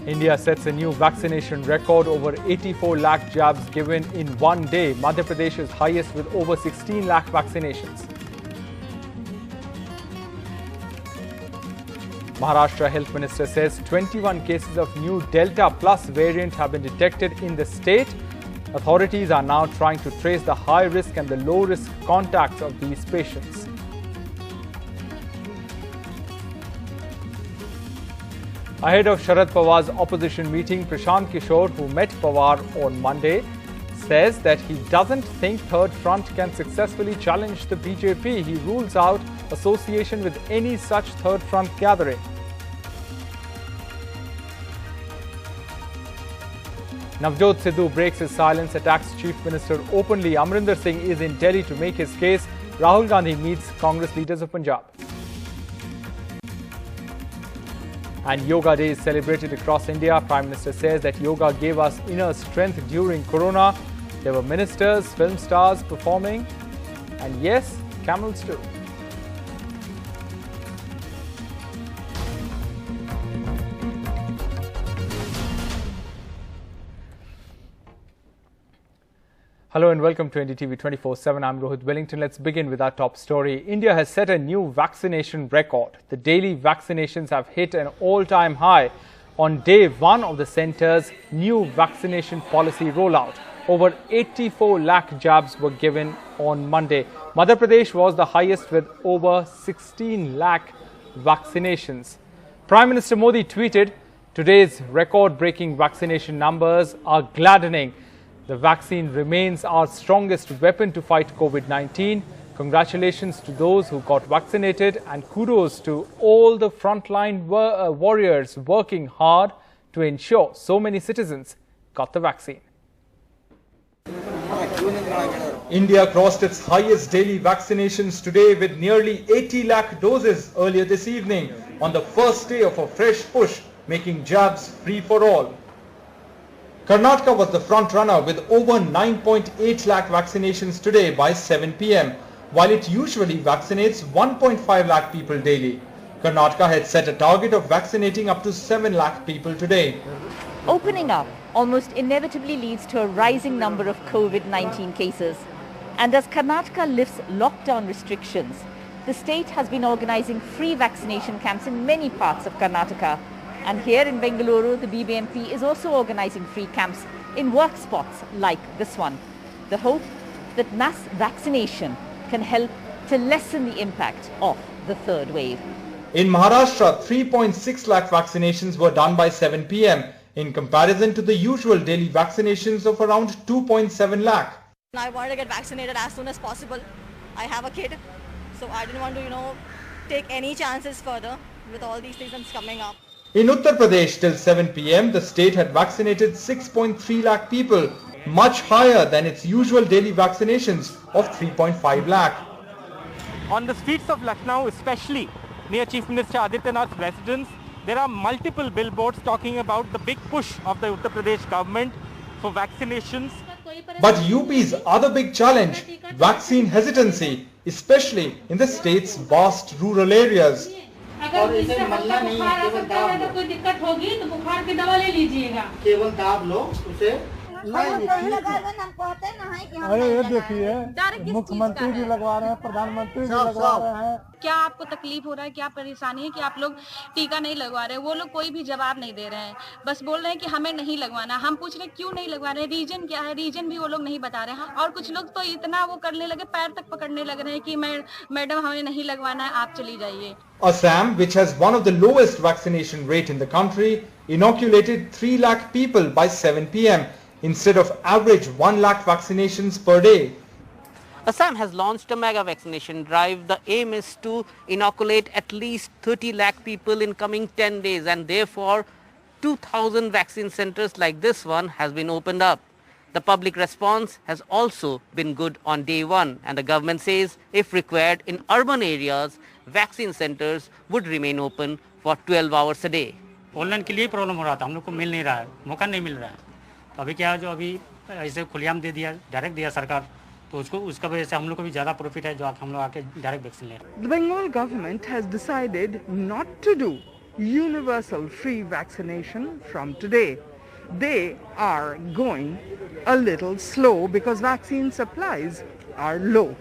India sets a new vaccination record, over 84 lakh jabs given in one day. Madhya Pradesh is highest with over 16 lakh vaccinations. Maharashtra Health Minister says 21 cases of new Delta Plus variant have been detected in the state. Authorities are now trying to trace the high risk and the low risk contacts of these patients. Ahead of Sharad Pawar's opposition meeting, Prashant, who met Pawar on Monday, says that he doesn't think Third Front can successfully challenge the BJP. He rules out association with any such Third Front gathering. Navjot Sidhu breaks his silence, attacks Chief Minister openly. Amrinder Singh is in Delhi to make his case. Rahul Gandhi meets Congress leaders of Punjab. And Yoga Day is celebrated across India. Prime Minister says that yoga gave us inner strength during Corona. There were ministers, film stars performing, and yes, camels too. Hello and welcome to NDTV 24/7. I'm Rohit Wellington. Let's begin with our top story. India has set a new vaccination record. The daily vaccinations have hit an all-time high on day one of the centre's new vaccination policy rollout. Over 84 lakh jabs were given on Monday. Madhya Pradesh was the highest with over 16 lakh vaccinations. Prime Minister Modi tweeted, "Today's record-breaking vaccination numbers are gladdening. The vaccine remains our strongest weapon to fight COVID-19. Congratulations to those who got vaccinated and kudos to all the frontline warriors working hard to ensure so many citizens got the vaccine." India crossed its highest daily vaccinations today with nearly 80 lakh doses earlier this evening on the first day of a fresh push, making jabs free for all. Karnataka was the front runner with over 9.8 lakh vaccinations today by 7 p.m. while it usually vaccinates 1.5 lakh people daily. Karnataka had set a target of vaccinating up to 7 lakh people today. Opening up almost inevitably leads to a rising number of COVID-19 cases. And as Karnataka lifts lockdown restrictions, the state has been organizing free vaccination camps in many parts of Karnataka. And here in Bengaluru, the BBMP is also organizing free camps in work spots like this one. The hope that mass vaccination can help to lessen the impact of the third wave. In Maharashtra, 3.6 lakh vaccinations were done by 7 p.m. in comparison to the usual daily vaccinations of around 2.7 lakh. I wanted to get vaccinated as soon as possible. I have a kid, so I didn't want to, take any chances further with all these things coming up. In Uttar Pradesh, till 7 p.m., the state had vaccinated 6.3 lakh people, much higher than its usual daily vaccinations of 3.5 lakh. On the streets of Lucknow, especially near Chief Minister Adityanath's residence, there are multiple billboards talking about the big push of the Uttar Pradesh government for vaccinations. But UP's other big challenge, vaccine hesitancy, especially in the state's vast rural areas. अगर इससे हल्का बुखार आ सकता है तो कोई दिक्कत होगी तो बुखार की दवा ले लीजिएगा केवल दाब लो उसे अरे ये देखिए मुख्यमंत्री भी लगवा रहे हैं, प्रधानमंत्री भी लगवा रहे हैं। क्या आपको तकलीफ हो रहा है, क्या परेशानी है कि आप लोग टीका नहीं लगवा रहे हैं? वो लोग कोई भी जवाब नहीं दे रहे हैं, बस बोल रहे हैं कि हमें नहीं लगवाना। हम पूछ रहे हैं क्यों नहीं लगवा रहे हैं, रीजन क्या है, रीजन भी वो लोग नहीं बता रहे हैं। और कुछ लोग तो इतना वो करने लगे, पैर तक पकड़ने लग रहे हैं कि मैडम हमें नहीं लगवाना है, आप चली जाइए। Assam, which has one of the lowest vaccination rate in the country, inoculated 3 lakh people by 7 p.m. instead of average 1 lakh vaccinations per day. Assam has launched a mega vaccination drive. The aim is to inoculate at least 30 lakh people in coming 10 days, and therefore 2,000 vaccine centers like this one has been opened up. The public response has also been good on day one, and the government says if required in urban areas, vaccine centers would remain open for 12 hours a day. Online के लिए problem हो रहा था, हम लोग को मिल नहीं रहा है, मौका नहीं मिल रहा है। तो अभी क्या है, जो अभी ऐसे खुलेआम दे दिया, डायरेक्ट दिया सरकार, तो उसका वजह से हम लोग को भी ज़्यादा प्रॉफिट है, जो हम लोग आके डायरेक्ट वैक्सीन ले रहे हैं। The Bengal government has decided not to do universal free vaccination from today. They are going a little slow because vaccine supplies are low.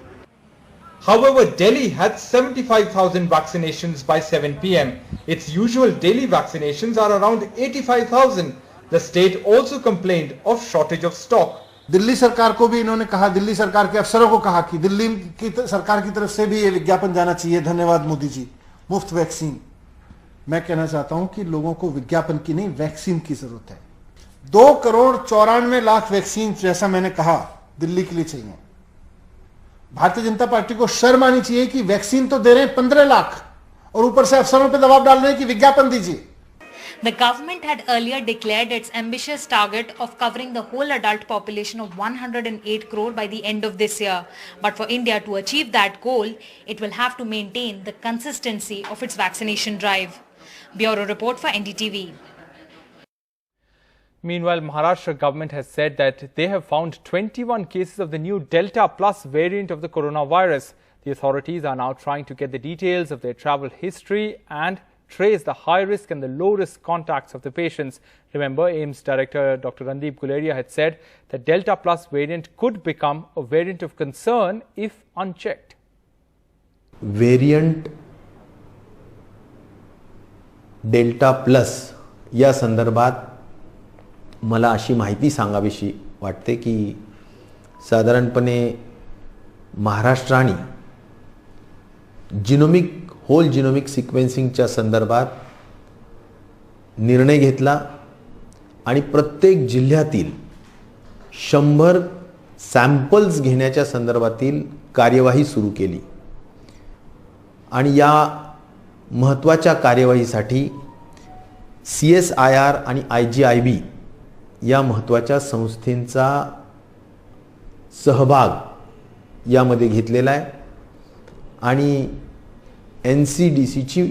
However, Delhi had 75,000 vaccinations by 7 p.m. Its usual daily vaccinations are around 85,000. The state also complained of shortage of stock. Delhi सरकार को भी इन्होंने कहा, दिल्ली सरकार के अफसरों को कहा कि दिल्ली की सरकार की तरफ से भी ये विज्ञापन जाना चाहिए, धन्यवाद मोदी जी, मुफ्त वैक्सीन। मैं कहना चाहता हूं कि लोगों को विज्ञापन की नहीं, वैक्सीन की जरूरत है। 2,94,00,000 वैक्सीन, जैसा मैंने कहा, दिल्ली के लिए चाहिए। भारतीय जनता पार्टी को शर्म आनी चाहिए कि वैक्सीन तो दे रहे हैं 15 लाख और ऊपर से अफसरों पर दबाव डाल रहे हैं कि विज्ञापन दीजिए। The government had earlier declared its ambitious target of covering the whole adult population of 108 crore by the end of this year. But for India to achieve that goal, it will have to maintain the consistency of its vaccination drive. Bureau report for NDTV. Meanwhile, Maharashtra government has said that they have found 21 cases of the new Delta Plus variant of the coronavirus. The authorities are now trying to get the details of their travel history and trace the high-risk and the low-risk contacts of the patients. Remember, AIIMS Director Dr. Randeep Guleria had said that Delta Plus variant could become a variant of concern if unchecked. Variant Delta Plus या संदर्भात मला अशी माहिती सांगावीशी वाटते की साधारणपणे महाराष्ट्राने whole genomic सिक्वेन्सिंगच्या संदर्भात निर्णय घेतला आणि प्रत्येक जिल्ह्यातील 100 सॅम्पल्स घेण्याच्या संदर्भातील कार्यवाही सुरू केली आणि या महत्त्वाच्या कार्यवाहीसाठी CSIR आणि IGIB या महत्त्वाच्या संस्थांचा सहभाग यामध्ये घेतलेला आहे आणि NCDC ची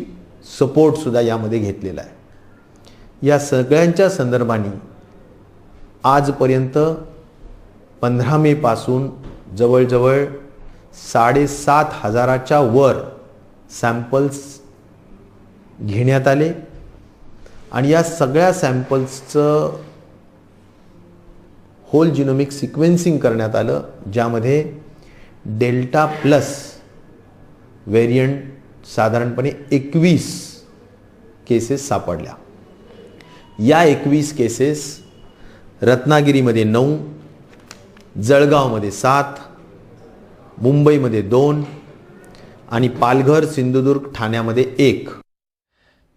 सपोर्ट सुद्धा यामध्ये घेतलेला आहे। या सगळ्यांच्या संदर्भाने आजपर्यंत 15 मे पासून जवळजवळ 7,500च्या वर सॅम्पल्स घेण्यात आले आणि या सगळ्या सॅम्पल्सचं होल जिनोमिक सिक्वेन्सिंग करण्यात आलं, ज्यामध्ये डेल्टा प्लस व्हेरिएंट साधारणपणे 21 केसेस सापडल्या। या 21 केसेस रत्नागिरीमध्ये 9, जळगावमध्ये 7, मुंबईमध्ये 2 आणि पालघर, सिंधुदुर्ग, ठाण्यामध्ये 1।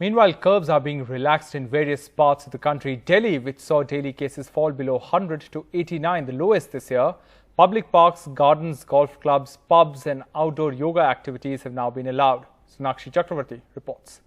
Meanwhile, curbs are being relaxed in various parts of the country. Delhi, which saw daily cases fall below 100 to 89, the lowest this year. Public parks, gardens, golf clubs, pubs and outdoor yoga activities have now been allowed. Sonakshi Chakravarti reports.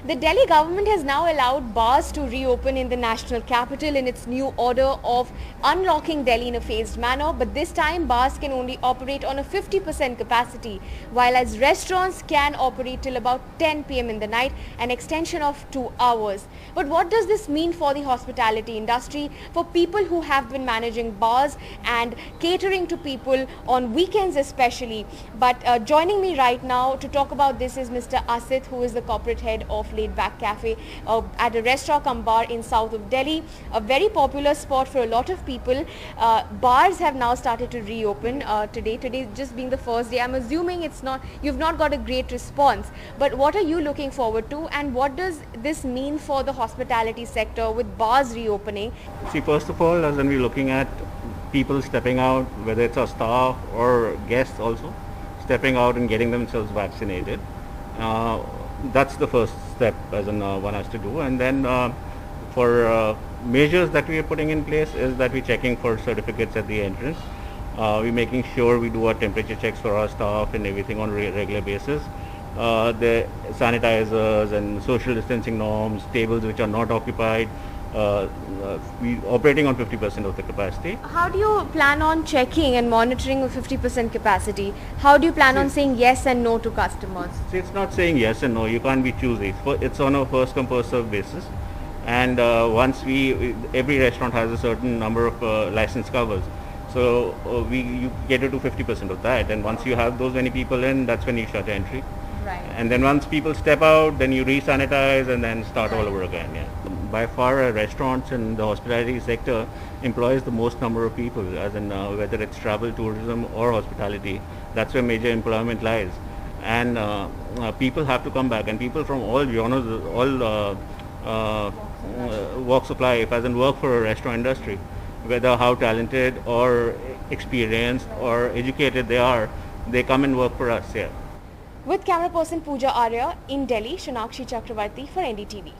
The Delhi government has now allowed bars to reopen in the national capital in its new order of unlocking Delhi in a phased manner, but this time bars can only operate on a 50% capacity, while as restaurants can operate till about 10 p.m. in the night, an extension of 2 hours. But what does this mean for the hospitality industry, for people who have been managing bars and catering to people on weekends especially? But joining me right now to talk about this is Mr. Asit, who is the corporate head of Laid Back Cafe at a restaurant cum bar in south of Delhi, a very popular spot for a lot of people. Bars have now started to reopen today just being the first day. I'm assuming you've not got a great response, but what are you looking forward to, and what does this mean for the hospitality sector with bars reopening? See, first of all, as when we're looking at people stepping out, whether it's our staff or guests also stepping out and getting themselves vaccinated, that's the first step as one has to do. And then for measures that we are putting in place is that we're checking for certificates at the entrance. We're making sure we do our temperature checks for our staff and everything on a regular basis. The sanitizers and social distancing norms, tables which are not occupied, we're operating on 50% of the capacity. How do you plan on checking and monitoring a 50% capacity? How do you plan on saying yes and no to customers? See, it's not saying yes and no, you can't be choosy. It's on a first come first serve basis, and once every restaurant has a certain number of license covers, so you cater to 50% of that, and once you have those many people in, that's when you shut entry. Right. And then once people step out, then you re-sanitize and then start all over again. Yeah. By far, restaurants and the hospitality sector employs the most number of people, as in whether it's travel, tourism or hospitality. That's where major employment lies. And people have to come back, and people from all genres, all walks of life, as in work for a restaurant industry, whether how talented or experienced or educated they are, they come and work for us here. With camera person Pooja Arya in Delhi, Shanakshi Chakravarti for NDTV.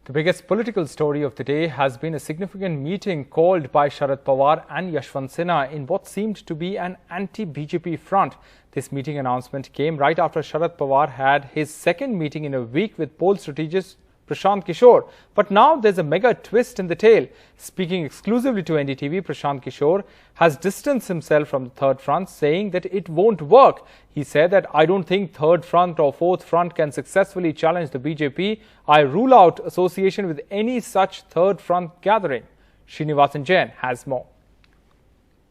The biggest political story of the day has been a significant meeting called by Sharad Pawar and Yashwant Sinha in what seemed to be an anti-BJP front. This meeting announcement came right after Sharad Pawar had his second meeting in a week with poll strategist Prashant Kishore. But now there's a mega twist in the tale. Speaking exclusively to NDTV, Prashant Kishore has distanced himself from the third front, saying that it won't work. He said that I don't think third front or fourth front can successfully challenge the BJP. I rule out association with any such third front gathering. Srinivasan Jain has more.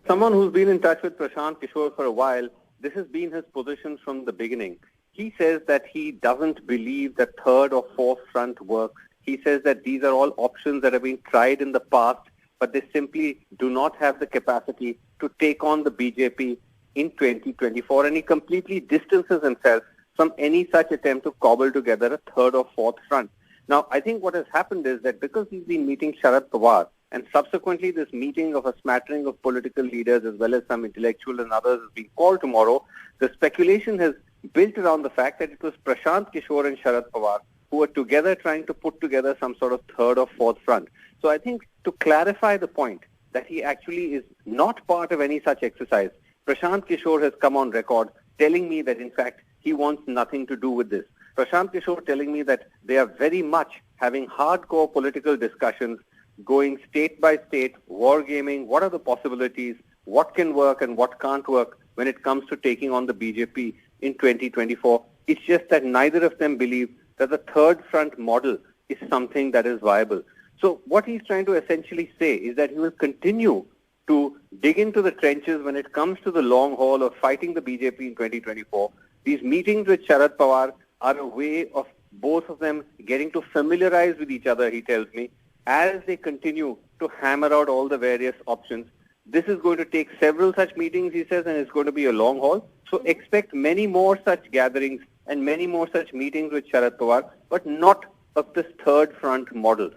Someone who's been in touch with Prashant Kishore for a while, this has been his position from the beginning. He says that he doesn't believe that third or fourth front works. He says that these are all options that have been tried in the past, but they simply do not have the capacity to take on the BJP in 2024. And he completely distances himself from any such attempt to cobble together a third or fourth front. Now, I think what has happened is that because he's been meeting Sharad Pawar, and subsequently this meeting of a smattering of political leaders as well as some intellectuals and others is being called tomorrow, the speculation has built around the fact that it was Prashant Kishore and Sharad Pawar who were together trying to put together some sort of third or fourth front. So I think to clarify the point that he actually is not part of any such exercise, Prashant Kishore has come on record telling me that in fact he wants nothing to do with this. Prashant Kishore telling me that they are very much having hardcore political discussions, going state by state, wargaming, what are the possibilities, what can work and what can't work when it comes to taking on the BJP in 2024. It's just that neither of them believe that the third front model is something that is viable. So what he's trying to essentially say is that he will continue to dig into the trenches when it comes to the long haul of fighting the BJP in 2024. These meetings with Sharad Pawar are a way of both of them getting to familiarize with each other, he tells me, as they continue to hammer out all the various options. This is going to take several such meetings, he says, and it's going to be a long haul. So expect many more such gatherings and many more such meetings with Sharad Pawar, but not of this third front model.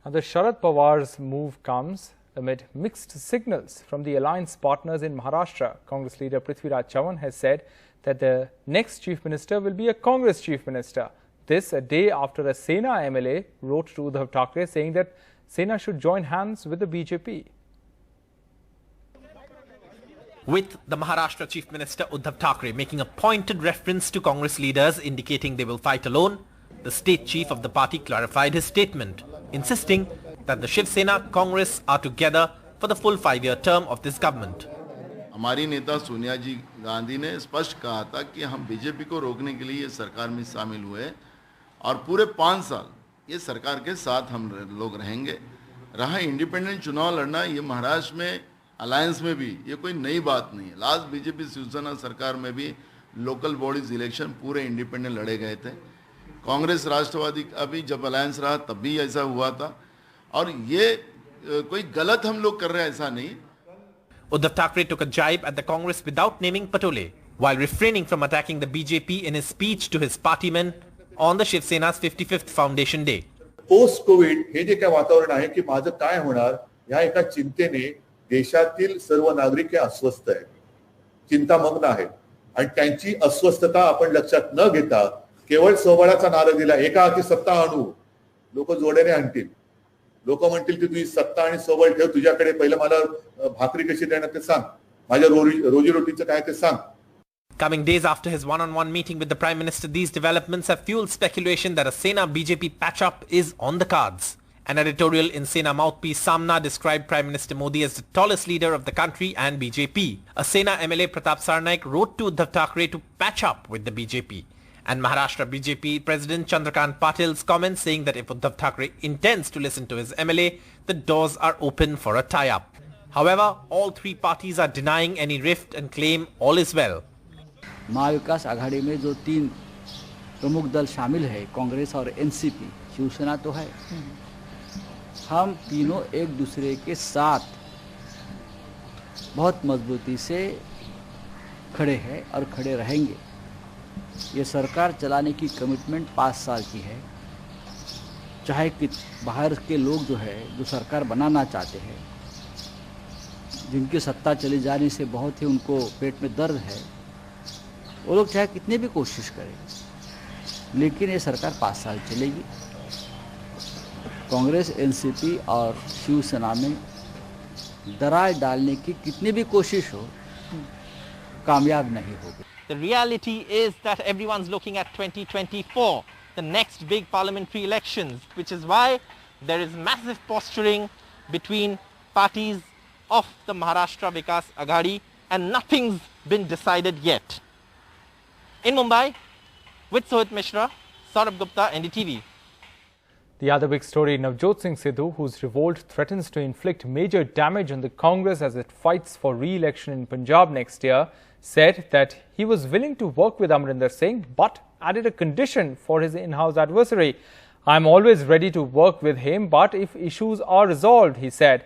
Now, the Sharad Pawar's move comes amid mixed signals from the alliance partners in Maharashtra. Congress leader Prithviraj Chavan has said that the next chief minister will be a Congress chief minister. This a day after a Sena MLA wrote to Uddhav Thackeray saying that Sena should join hands with the BJP. With the Maharashtra Chief Minister Uddhav Thackeray making a pointed reference to Congress leaders indicating they will fight alone, the state chief of the party clarified his statement, insisting that the Shiv Sena Congress are together for the full 5-year term of this government. हमारी नेता सोनिया जी गांधी ने स्पष्ट कहा था कि हम BJP को रोकने के लिए सरकार में शामिल हुए और पूरे 5 साल ये सरकार के साथ हम लोग रहेंगे। रहा इंडिपेंडेंट चुनाव लड़ना, ये महाराष्ट्र में अलायंस में भी ये कोई नई बात नहीं है। लास्ट बीजेपी शिवसेना सरकार में भी लोकल बॉडीज इलेक्शन पूरे इंडिपेंडेंट लड़े गए थे। कांग्रेस राष्ट्रवादी का भी जब अलायंस रहा तब भी ऐसा हुआ था और ये कोई गलत हम लोग कर रहे हैं ऐसा नहीं। Uddhav Thackeray took a jibe at the Congress without naming Patole, while refraining from attacking the BJP in his speech to his partymen on the Shiv Sena's 55th Foundation Day. Post covid हे जे काय वातावरण आहे की माझं काय होणार या एका चिंतेने देशातील सर्व नागरिक हे अस्वस्थ आहेत, चिंतामग्न आहेत आणि त्यांची अस्वस्थता आपण लक्षात न घेता केवळ स्वबळाचा नारा दिला, एका हाती सत्ता आणू, लोक जोड्याने आणतील, लोक म्हणतील की तुझी सत्ता आणि स्वबळ ठेव, तुझ्याकडे पहिलं मला भाकरी कशी देणार ते सांग, माझ्या रोजीरोटीचं काय ते सांग. Coming days after his one-on-one meeting with the Prime Minister, these developments have fueled speculation that a Sena-BJP patch-up is on the cards. An editorial in Sena mouthpiece Samna described Prime Minister Modi as the tallest leader of the country and BJP. A Sena MLA Pratap Sarnaik wrote to Uddhav Thackeray to patch up with the BJP. And Maharashtra BJP President Chandrakant Patil's comments saying that if Uddhav Thackeray intends to listen to his MLA, the doors are open for a tie-up. However, all three parties are denying any rift and claim all is well. Mahavikas Aghadi में जो 3 प्रमुख दल शामिल है, कांग्रेस और NCP, Shiv Sena तो है, हम तीनों एक दूसरे के साथ बहुत मजबूती से खड़े हैं और खड़े रहेंगे। ये सरकार चलाने की कमिटमेंट 5 साल की है। चाहे कि बाहर के लोग जो है, जो सरकार बनाना चाहते हैं, जिनकी सत्ता चले जाने से बहुत ही उनको पेट में दर्द है, वो लोग चाहे कितने भी कोशिश करें, लेकिन ये सरकार 5 साल चलेगी। कांग्रेस, एनसीपी और शिवसेना में दरार डालने की कितनी भी कोशिश हो, कामयाब नहीं होगी। The reality is that everyone's looking at 2024, the next big parliamentary elections, which is why there is massive posturing between parties of the Maharashtra Vikas Aghadi, and nothing's been decided yet. In Mumbai, with Sohit Mishra, Saurabh Gupta, NDTV. The other big story, Navjot Singh Sidhu, whose revolt threatens to inflict major damage on the Congress as it fights for re-election in Punjab next year, said that he was willing to work with Amarinder Singh, but added a condition for his in-house adversary. "I'm always ready to work with him, but if issues are resolved," he said.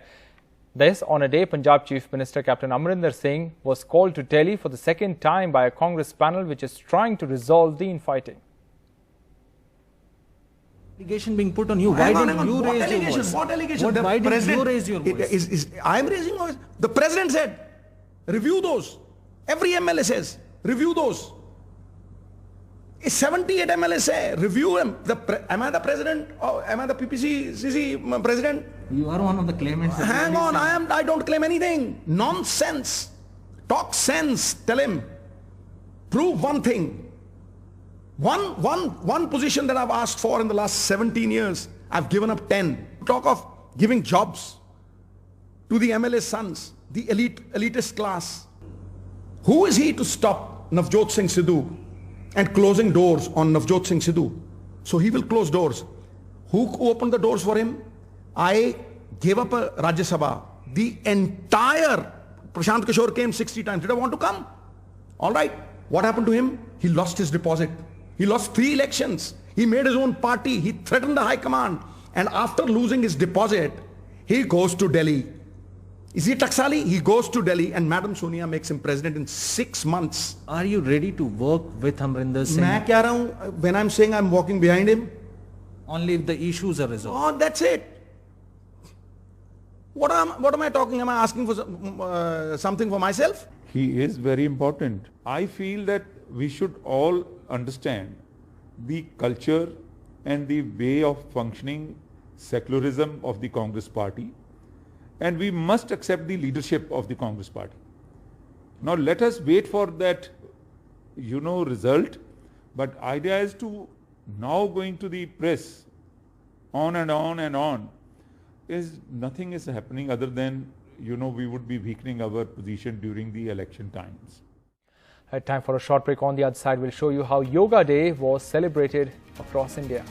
This on a day Punjab Chief Minister Captain Amarinder Singh was called to Delhi for the second time by a Congress panel which is trying to resolve the infighting. Allegation being put on you. Why didn't you raise your voice? What allegation? Why didn't you raise your voice? I am raising voice. The president said, review those. Every MLA says, review those. 78 MLA say, review them. Am I the president? Or am I the PPCC president? You are one of the claimants. Hang on, I don't claim anything. Nonsense. Talk sense. Tell him. Prove one thing. One position that I've asked for in the last 17 years, I've given up 10. Talk of giving jobs to the MLA sons, the elitist class. Who is he to stop Navjot Singh Sidhu and closing doors on Navjot Singh Sidhu? So he will close doors. Who opened the doors for him? I gave up a Rajya Sabha. The entire Prashant Kishore came 60 times. Did I want to come? All right. What happened to him? He lost his deposit. He lost 3 elections. He made his own party. He threatened the High Command. And after losing his deposit, he goes to Delhi. Is he Taksali? He goes to Delhi and Madam Sonia makes him president in 6 months. Are you ready to work with Amarinder Singh? मैं क्या रहा हूँ? When I'm saying I'm walking behind him? Only if the issues are resolved. Oh, that's it. What am I talking? Am I asking for something for myself? He is very important. I feel that we should all understand the culture and the way of functioning, secularism of the Congress party, and we must accept the leadership of the Congress party. Now let us wait for that, result, but idea is to now going to the press on and on and on is nothing is happening other than we would be weakening our position during the election times. Time for a short break. On the other side, we'll show you how Yoga Day was celebrated across India.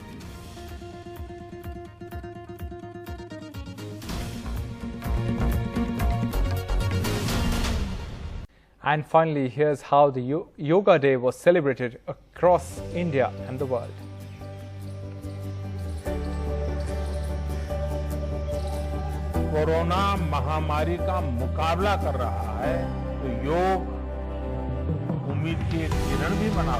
And finally, here's how the Yoga Day was celebrated across India and the world. Corona महामारी का मुकाबला कर रहा है तो योग उम्मीद की एक किरण भी बना